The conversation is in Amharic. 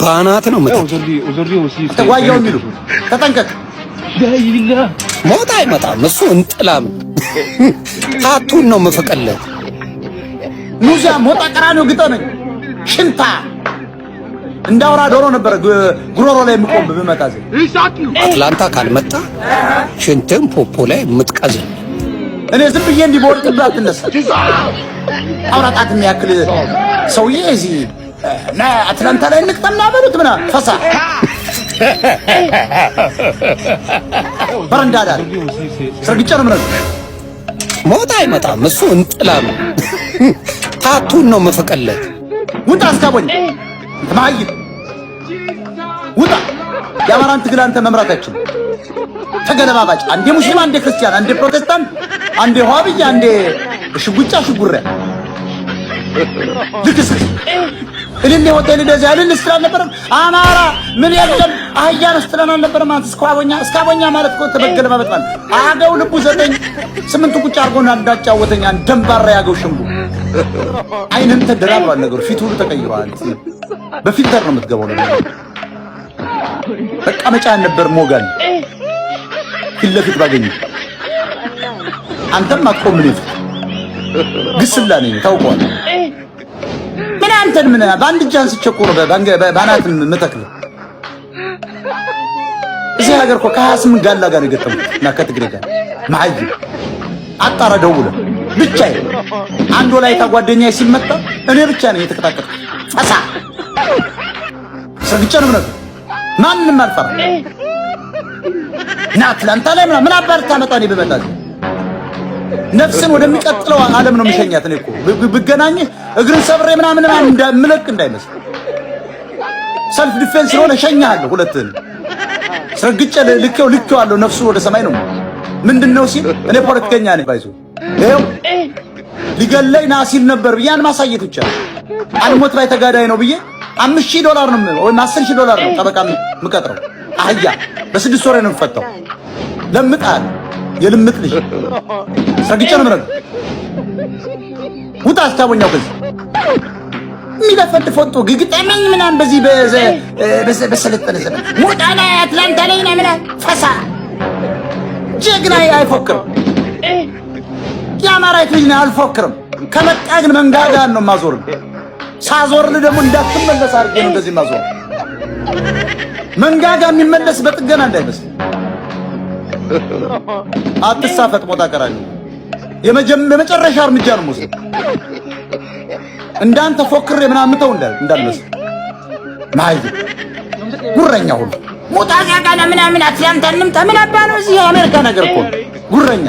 ባናት ነው መጣ ተጓያው የሚሉ ተጠንቀቅ። ሞት አይመጣም እሱ እንጥላም ታቱን ነው መፈቀለት ሙዛ ሞጣ ቀራኒው ግጠመኝ ሽንታ እንዳውራ ዶሮ ነበር ጉሮሮ ላይ የምቆም በመታዘ አትላንታ ካልመጣ ሽንትም ፖፖ ላይ ምትቀዝ እኔ ዝም ብዬ እንዲቦርቅባት ተነሳ አውራጣት የሚያክል ሰውዬ እዚህ ና አትላንታ ላይ እንቅጠምና በሉት ምና ፈሳ በረንዳዳ ሰርግጫ ነው ምናምን ሞት አይመጣም እሱ እንጥላም ታቱን ነው መፈቀለት ውጣ አስካቦኝ ማይት ውጣ የአማራን ትግል አንተ መምራታችን ተገለባባጭ አንዴ ሙስሊም አንዴ ክርስቲያን አንዴ ፕሮቴስታንት አንዴ ዋሃብያ አንዴ ሽጉጫ ሽጉራ ልክስ እኔ ሆቴል እንደዚህ አይደል ስትላል ነበር አማራ ምን የለም አህያን ስትላል ነበር ማለት እስካቦኛ ማለት እኮ ተበገለባበጥ ማለት አገው ልቡ 9-8 ቁጭ አርጎና እንዳጫወተኛ ደንባራ ያገው ሽንጉ አይንም ተደራብሯል ነገሩ ፊቱ ሁሉ ተቀይሯል በፊልተር ነው የምትገባው ነው በቃ መጫን ነበር ሞጋል ፊት ለፊት ባገኝ አንተም አቆምልኝ ግስላ ነኝ ታውቀዋል ምን አንተን ምን ባንድ ጃንስ ቸኮሮ ባናት መተክለ እዚህ ሀገር እኮ ከ28 ጋላ ጋር የገጠሙት እና ከትግሬ ጋር ማይ አጣራ ደውለ ብቻዬ አንድ ላይ ታጓደኛዬ ሲመጣ እኔ ብቻ ነኝ የተከታተልኩ ፈሳ ሰርግጫ ነው ማለት ማንንም አልፈራ ና አትላንታ ላይ ምን አባር ታመጣኔ በመጣት ነፍስን ወደሚቀጥለው ዓለም ነው የሚሸኛት እኔ እኮ ብገናኝ እግርን ሰብሬ ምናምን እንደምለቅ እንዳይመስል ሰልፍ ዲፌንስ ሆነ ሸኛለሁ ሁለትን ሰርግጫ ልኬው አለው ነፍሱን ወደ ሰማይ ነው ምንድነው ሲል እኔ ፖለቲከኛ ነኝ ባይዞ ይሄው ሊገለኝ ና ሲል ነበር ያን ማሳየት ብቻ አልሞት ባይ ተጋዳይ ነው ብዬ $5,000 ነው ወይ $10,000 ነው ጠበቃ ምቀጥረው አህያ በ6 ወር ነው ፈታው ለምጣል የልምጥ ልጅ ሰርግጫ ነው ማለት ውጣ አስታወኛው ከዚህ ሚለፈድ ፎቶ ግግጠመኝ ምናምን በዚህ በሰለጠነ ዘመን ሞጣ ላይ አትላንታ ላይ ነው ምናምን ፈሳ ጀግና አይፎክርም የአማራይት ልጅ ነው አልፎክርም ከመጣ ግን መንጋጋን ነው ማዞር ሳዞርል ደግሞ እንዳትመለስ አድርጌ ነው እንደዚህ ማዞር መንጋጋ የሚመለስ በጥገና እንዳይመስል አትሳፈጥ ሞጣ ቀራኒ የመጨረሻ እርምጃ ነው ሙሴ እንዳንተ ፎክሬ ምናምን ተው እንዳልመስል ማይ ጉረኛ ሁሉ ሞጣ ጋጋና ምናምን አትላንታ እንምጣ ምን አባ ነው እዚህ የአሜሪካ ነገር እኮ ጉረኛ